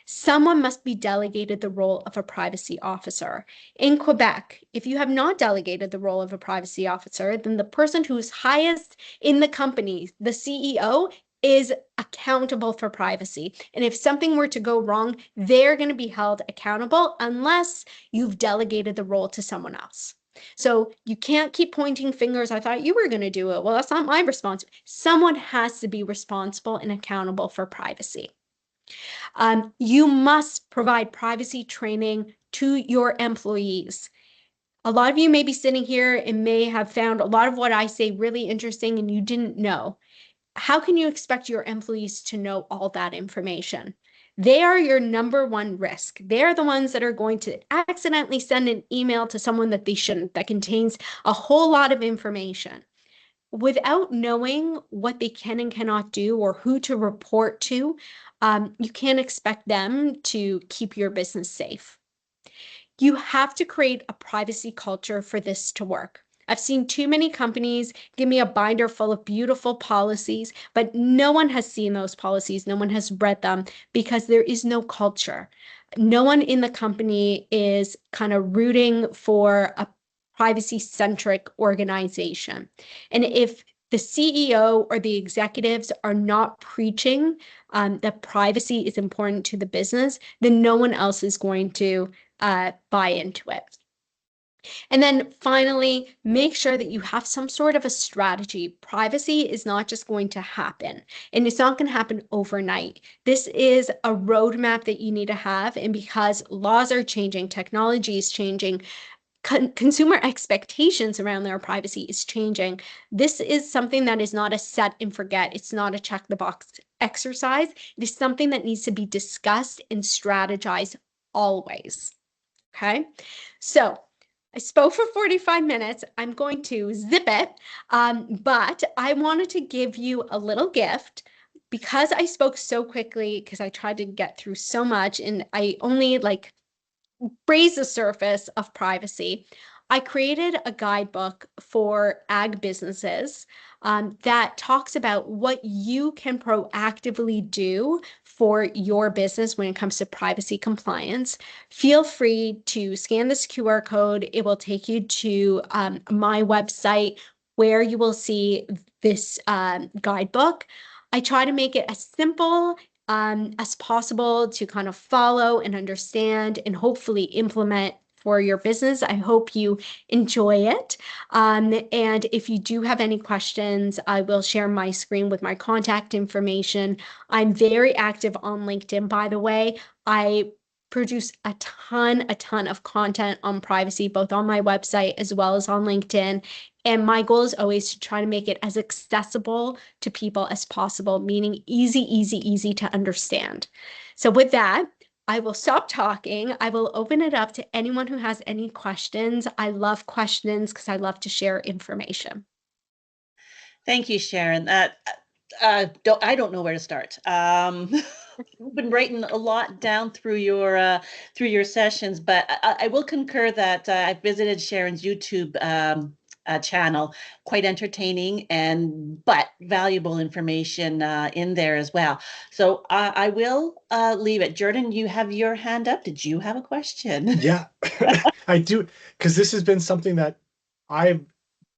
[SPEAKER 2] Someone must be delegated the role of a privacy officer. In Quebec, if you have not delegated the role of a privacy officer, then the person who is highest in the company, the CEO, is accountable for privacy. And if something were to go wrong, they're going to be held accountable unless you've delegated the role to someone else. So you can't keep pointing fingers. I thought you were going to do it. Well, that's not my responsibility. Someone has to be responsible and accountable for privacy. You must provide privacy training to your employees. A lot of you may be sitting here and may have found a lot of what I say really interesting and you didn't know. How can you expect your employees to know all that information? They are your number one risk. They're the ones that are going to accidentally send an email to someone that they shouldn't, that contains a whole lot of information. Without knowing what they can and cannot do or who to report to, you can't expect them to keep your business safe. You have to create a privacy culture for this to work. I've seen too many companies give me a binder full of beautiful policies, but no one has seen those policies. No one has read them because there is no culture. No one in the company is kind of rooting for a privacy-centric organization. And if the CEO or the executives are not preaching that privacy is important to the business, then no one else is going to buy into it. And then finally, make sure that you have some sort of a strategy. Privacy is not just going to happen, and it's not going to happen overnight. This is a roadmap that you need to have. And because laws are changing, technology is changing, consumer expectations around their privacy is changing. This is something that is not a set and forget. It's not a check the box exercise. It is something that needs to be discussed and strategized always. Okay. So I spoke for 45 minutes. I'm going to zip it, but I wanted to give you a little gift because I spoke so quickly, because I tried to get through so much and I only raise the surface of privacy. I created a guidebook for ag businesses that talks about what you can proactively do for your business when it comes to privacy compliance. Feel free to scan this QR code. It will take you to my website where you will see this guidebook. I try to make it as simple as possible to kind of follow and understand and hopefully implement for your business. I hope you enjoy it. And if you do have any questions, I will share my screen with my contact information. I'm very active on LinkedIn, by the way. I produce a ton of content on privacy, both on my website as well as on LinkedIn. And my goal is always to try to make it as accessible to people as possible, meaning easy to understand. So with that, I will stop talking. I will open it up to anyone who has any questions. I love questions because I love to share information.
[SPEAKER 1] Thank you, Sharon. I don't know where to start. We've been writing a lot down through your sessions, but I will concur that I visited Sharon's YouTube channel, quite entertaining but valuable information in there as well. So I will leave it. Jordan, you have your hand up. Did you have a question?
[SPEAKER 3] Yeah, I do, because this has been something that I've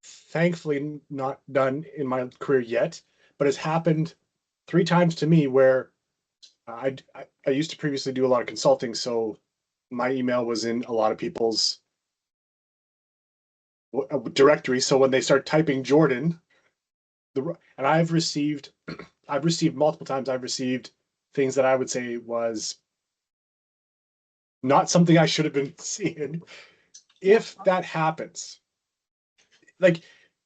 [SPEAKER 3] thankfully not done in my career yet, but has happened 3 times to me where I used to previously do a lot of consulting, so my email was in a lot of people's directory. So when they start typing Jordan, and I've received multiple times, I've received things that I would say was not something I should have been seeing. If that happens, like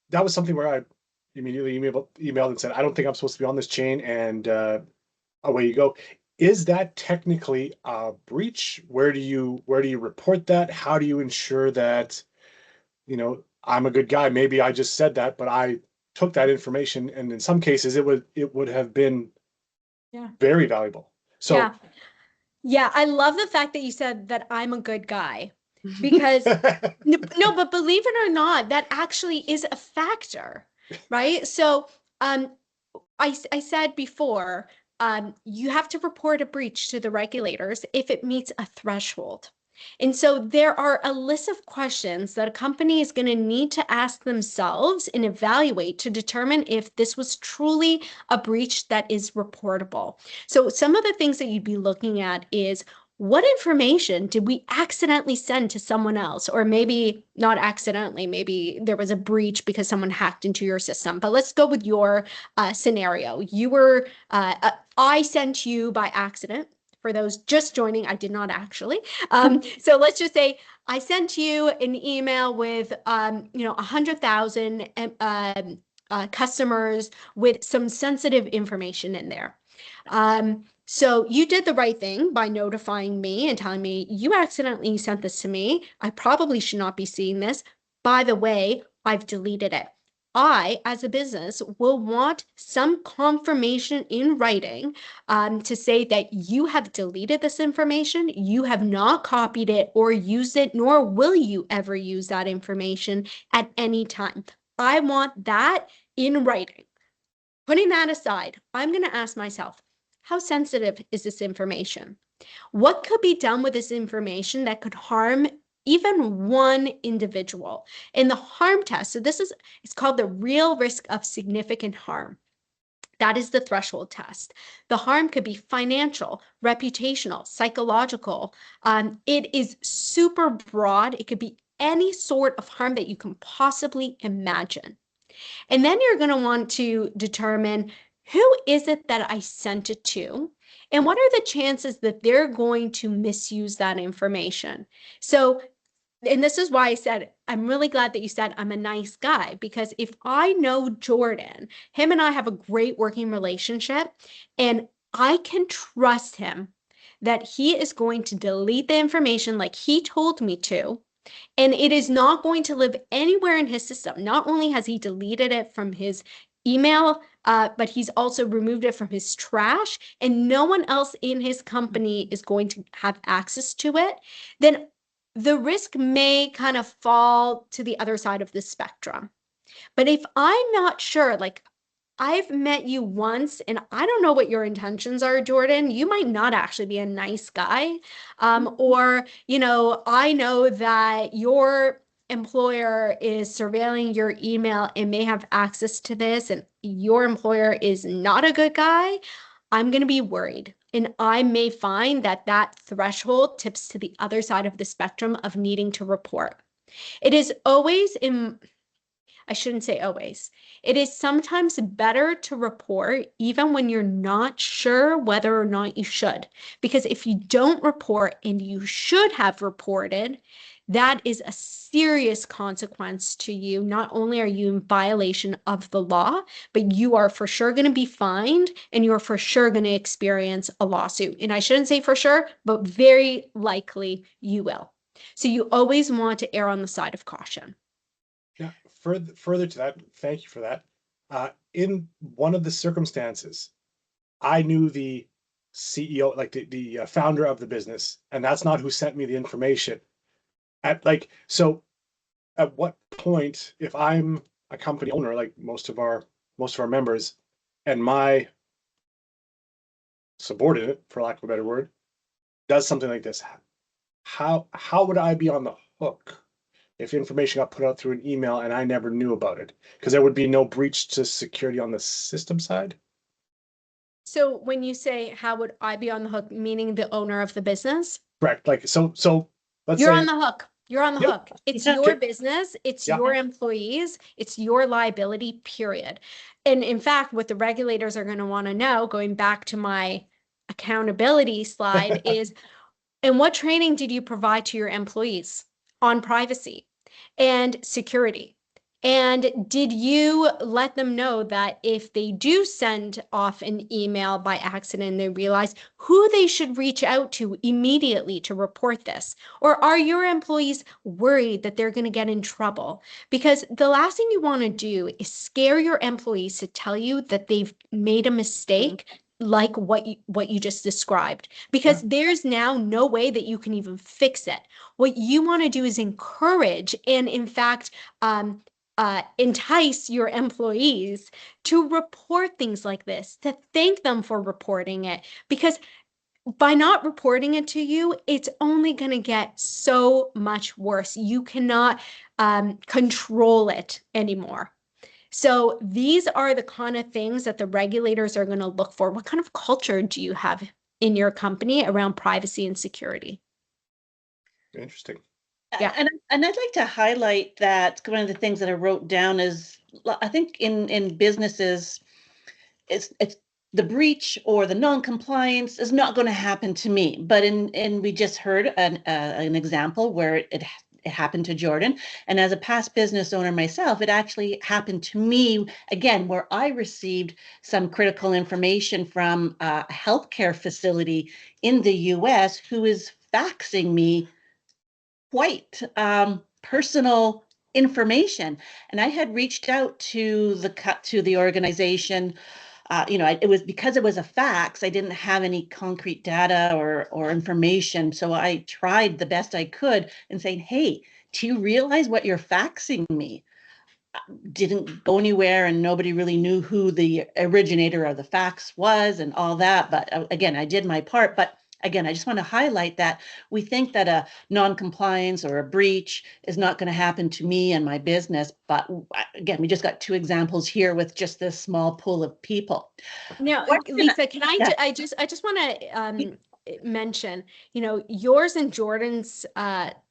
[SPEAKER 3] that was something where I immediately emailed and said, I don't think I'm supposed to be on this chain, and away you go. Is that technically a breach? Where do you report that? How do you ensure that, I'm a good guy? Maybe I just said that, but I took that information, and in some cases it would have been very valuable. So
[SPEAKER 2] yeah, I love the fact that you said that I'm a good guy, because no, but believe it or not, that actually is a factor, right? So I said before, you have to report a breach to the regulators if it meets a threshold. And so there are a list of questions that a company is going to need to ask themselves and evaluate to determine if this was truly a breach that is reportable. So some of the things that you'd be looking at is, what information did we accidentally send to someone else? Or maybe not accidentally, maybe there was a breach because someone hacked into your system. But let's go with your scenario. I sent you by accident. For those just joining, I did not actually. So let's just say I sent you an email with 100,000 customers with some sensitive information in there. So you did the right thing by notifying me and telling me you accidentally sent this to me. I probably should not be seeing this. By the way, I've deleted it. I, as a business, will want some confirmation in writing to say that you have deleted this information, you have not copied it or used it, nor will you ever use that information at any time. I want that in writing. Putting that aside, I'm going to ask myself, how sensitive is this information? What could be done with this information that could harm even one individual? In the harm test, so it's called the real risk of significant harm. That is the threshold test. The harm could be financial, reputational, psychological. It is super broad. It could be any sort of harm that you can possibly imagine. And then you're going to want to determine, who is it that I sent it to? And what are the chances that they're going to misuse that information? So, and this is why I said, I'm really glad that you said I'm a nice guy, because if I know Jordan, him and I have a great working relationship, and I can trust him that he is going to delete the information like he told me to, and it is not going to live anywhere in his system. Not only has he deleted it from his email, but he's also removed it from his trash, and no one else in his company is going to have access to it, then the risk may kind of fall to the other side of the spectrum. But if I'm not sure, like, I've met you once and I don't know what your intentions are, Jordan. You might not actually be a nice guy. Or, I know that your employer is surveilling your email and may have access to this, and your employer is not a good guy. I'm going to be worried. And I may find that threshold tips to the other side of the spectrum of needing to report. It is always I shouldn't say always. It is sometimes better to report even when you're not sure whether or not you should. Because if you don't report and you should have reported, that is a serious consequence to you. Not only are you in violation of the law, but you are for sure going to be fined and you're for sure going to experience a lawsuit. And I shouldn't say for sure, but very likely you will. So you always want to err on the side of caution.
[SPEAKER 3] Yeah, further to that, thank you for that. In one of the circumstances, I knew the CEO, like the founder of the business, and that's not who sent me the information. So at what point, if I'm a company owner, like most of our members, and my subordinate, for lack of a better word, does something like this, how would I be on the hook if information got put out through an email and I never knew about it? Because there would be no breach to security on the system side.
[SPEAKER 2] So when you say, how would I be on the hook, meaning the owner of the business?
[SPEAKER 3] Correct. Like, so let's
[SPEAKER 2] You're
[SPEAKER 3] say,
[SPEAKER 2] on the hook. You're on the
[SPEAKER 3] Yep.
[SPEAKER 2] hook. It's
[SPEAKER 1] Yeah.
[SPEAKER 2] your business. It's
[SPEAKER 3] Yeah.
[SPEAKER 2] your employees. It's your liability, period. And in fact, what the regulators are going to want to know, going back to my accountability slide, is, and what training did you provide to your employees on privacy and security? And did you let them know that if they do send off an email by accident, they realize who they should reach out to immediately to report this? Or are your employees worried that they're going to get in trouble? Because the last thing you want to do is scare your employees to tell you that they've made a mistake, like what you just described, because there's now no way that you can even fix it. What you want to do is encourage and, in fact, entice your employees to report things like this, to thank them for reporting it, because by not reporting it to you, it's only going to get so much worse. You cannot control it anymore. So these are the kind of things that the regulators are going to look for. What kind of culture do you have in your company around privacy and security?
[SPEAKER 3] Interesting.
[SPEAKER 2] Yeah.
[SPEAKER 1] And I'd like to highlight that one of the things that I wrote down is, I think in businesses, it's the breach or the non-compliance is not going to happen to me. But we just heard an example where it happened to Jordan. And as a past business owner myself, it actually happened to me again, where I received some critical information from a healthcare facility in the US who is faxing me quite personal information. And I had reached out to the organization. It was because it was a fax. I didn't have any concrete data or information. So I tried the best I could and saying, hey, do you realize what you're faxing me? Didn't go anywhere, and nobody really knew who the originator of the fax was and all that. But again, I did my part. But again, I just want to highlight that we think that a non-compliance or a breach is not going to happen to me and my business. But again, we just got 2 examples here with just this small pool of people.
[SPEAKER 2] Now, Lisa, can I,
[SPEAKER 1] Yeah.
[SPEAKER 2] I just want to mention, yours and Jordan's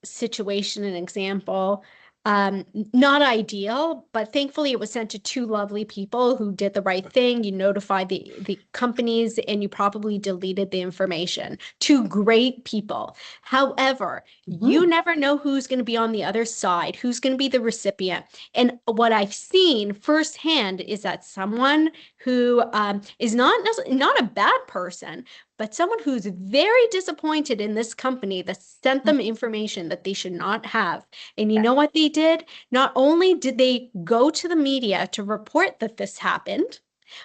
[SPEAKER 2] situation and example, not ideal, but thankfully it was sent to 2 lovely people who did the right thing. You notified the companies and you probably deleted the information. 2 great people. However, you never know who's going to be on the other side, who's going to be the recipient. And what I've seen firsthand is that someone who is not a bad person, but someone who's very disappointed in this company that sent them information that they should not have. And you know what they did? Not only did they go to the media to report that this happened,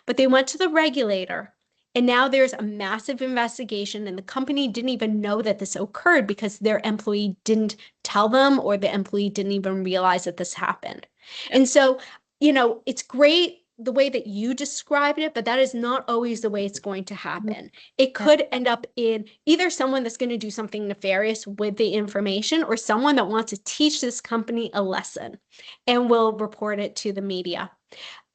[SPEAKER 2] but they went to the regulator. And now there's a massive investigation, and the company didn't even know that this occurred because their employee didn't tell them, or the employee didn't even realize that this happened. And so, it's great the way that you described it, but that is not always the way it's going to happen. It could end up in either someone that's going to do something nefarious with the information, or someone that wants to teach this company a lesson and will report it to the media.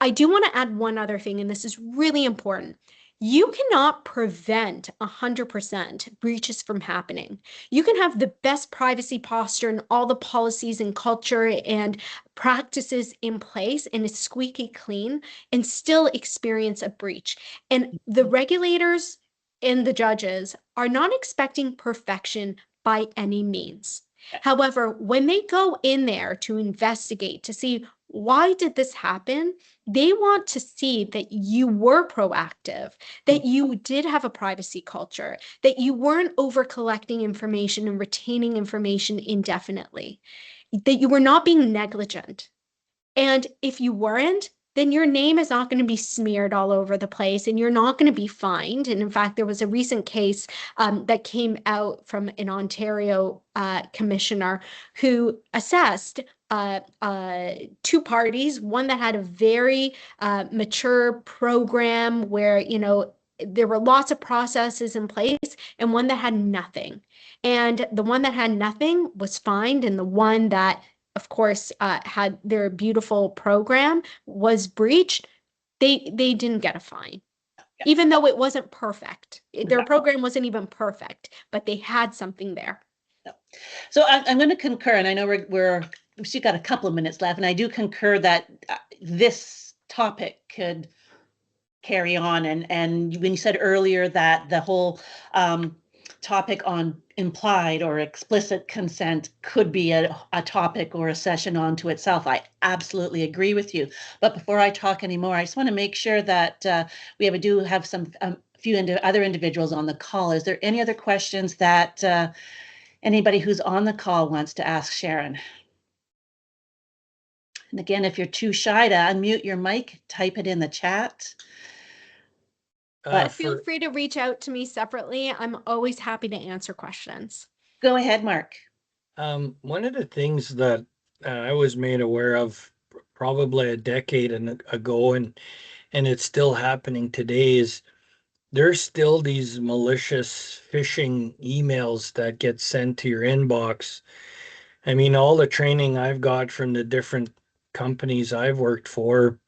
[SPEAKER 2] I do want to add one other thing, and this is really important. You cannot prevent 100% breaches from happening. You can have the best privacy posture and all the policies and culture and practices in place, and it's squeaky clean, and still experience a breach. And the regulators and the judges are not expecting perfection by any means. However, when they go in there to investigate to see why did this happen, they want to see that you were proactive, that you did have a privacy culture, that you weren't over collecting information and retaining information indefinitely, that you were not being negligent. And if you weren't, then your name is not going to be smeared all over the place, and you're not going to be fined. And in fact, there was a recent case that came out from an Ontario commissioner who assessed 2 parties, one that had a very mature program where, there were lots of processes in place, and one that had nothing. And the one that had nothing was fined, and the one that of course, had their beautiful program was breached, they didn't get a fine, even though it wasn't perfect. Their program wasn't even perfect, but they had something there.
[SPEAKER 1] So I'm going to concur, and I know we've still got a couple of minutes left, and I do concur that this topic could carry on. And when you said earlier that the whole topic on implied or explicit consent could be a topic or a session onto itself, I absolutely agree with you. But before I talk anymore, I just want to make sure that we do have some few other individuals on the call. Is there any other questions that anybody who's on the call wants to ask Sharon? And again, if you're too shy to unmute your mic, type it in the chat.
[SPEAKER 2] But feel free to reach out to me separately. I'm always happy to answer questions.
[SPEAKER 1] Go ahead, Mark.
[SPEAKER 4] One of the things that I was made aware of probably a decade ago, and it's still happening today, is there's still these malicious phishing emails that get sent to your inbox. I mean, all the training I've got from the different companies I've worked for,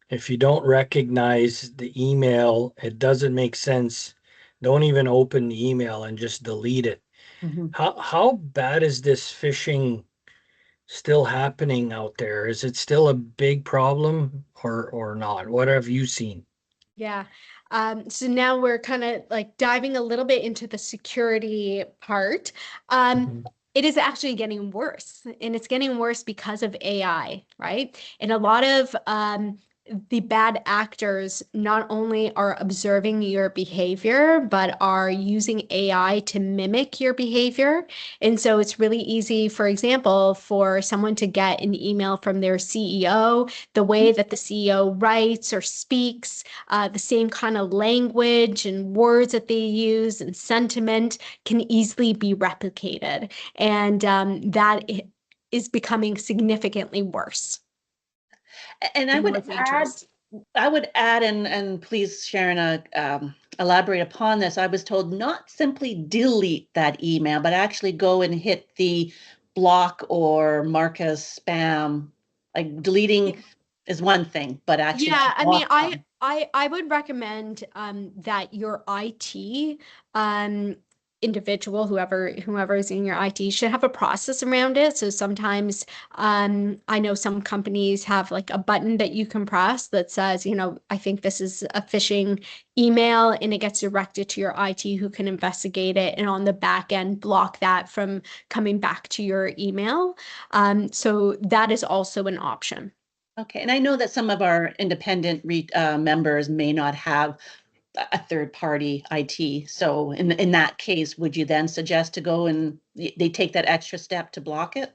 [SPEAKER 4] if you don't recognize the email, it doesn't make sense. Don't even open the email and just delete it.
[SPEAKER 1] Mm-hmm.
[SPEAKER 4] How bad is this phishing still happening out there? Is it still a big problem or not? What have you seen?
[SPEAKER 2] Yeah. So now we're kind of like diving a little bit into the security part. It is actually getting worse, and it's getting worse because of AI, right? And a lot of the bad actors not only are observing your behavior, but are using AI to mimic your behavior. And so it's really easy, for example, for someone to get an email from their CEO, the way that the CEO writes or speaks, the same kind of language and words that they use and sentiment can easily be replicated. And that is becoming significantly worse.
[SPEAKER 1] And I would add, and please, Sharon, elaborate upon this. I was told not simply delete that email, but actually go and hit the block or mark as spam. Like deleting is one thing, but actually,
[SPEAKER 2] yeah, I mean,
[SPEAKER 1] block them.
[SPEAKER 2] I would recommend that your IT individual, whoever is in your IT, should have a process around it. So sometimes I know some companies have like a button that you can press that says, you know, I think this is a phishing email, and it gets directed to your IT, who can investigate it, and on the back end block that from coming back to your email. So that is also an option.
[SPEAKER 1] Okay, and I know that some of our independent members may not have a third party IT. So in that case, would you then suggest to go and they take that extra step to block it?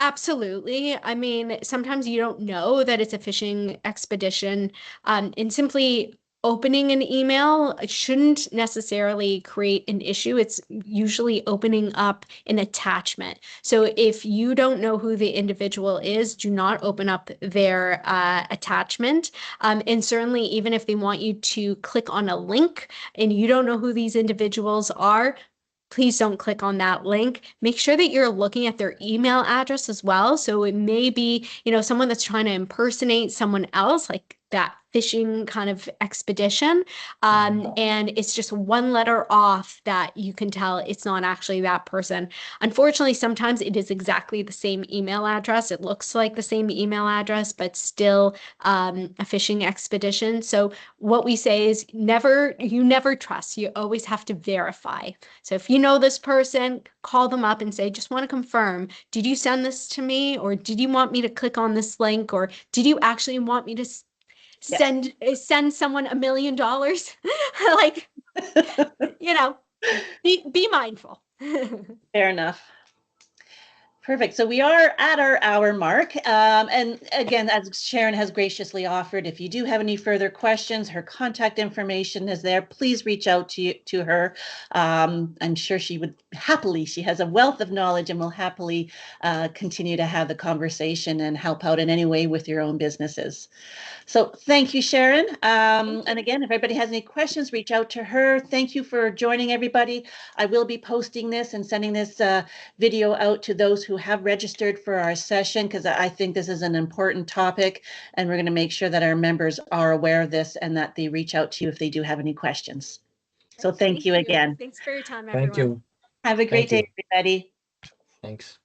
[SPEAKER 2] Absolutely. I mean, sometimes you don't know that it's a phishing expedition, and simply opening an email shouldn't necessarily create an issue. It's usually opening up an attachment. So if you don't know who the individual is, do not open up their attachment. And certainly, even if they want you to click on a link and you don't know who these individuals are, please don't click on that link. Make sure that you're looking at their email address as well. So it may be, you know, someone that's trying to impersonate someone else, like that phishing kind of expedition. And it's just one letter off that you can tell it's not actually that person. Unfortunately, sometimes it is exactly the same email address. It looks like the same email address, but still a phishing expedition. So what we say is you never trust. You always have to verify. So if you know this person, call them up and say, just want to confirm, did you send this to me? Or did you want me to click on this link? Or did you actually want me to send someone $1 million? Like, you know, be mindful.
[SPEAKER 1] Fair enough. Perfect. So we are at our hour mark. And again, as Sharon has graciously offered, if you do have any further questions, her contact information is there. Please reach out to her. I'm sure she has a wealth of knowledge and will happily continue to have the conversation and help out in any way with your own businesses. So thank you, Sharon. And again, if everybody has any questions, reach out to her. Thank you for joining, everybody. I will be posting this and sending this video out to those who have registered for our session, because I think this is an important topic, and we're going to make sure that our members are aware of this and that they reach out to you if they do have any questions. So thank you again.
[SPEAKER 2] Thanks for your time, everyone.
[SPEAKER 4] Thank you.
[SPEAKER 1] Have a great day, everybody.
[SPEAKER 4] Thanks.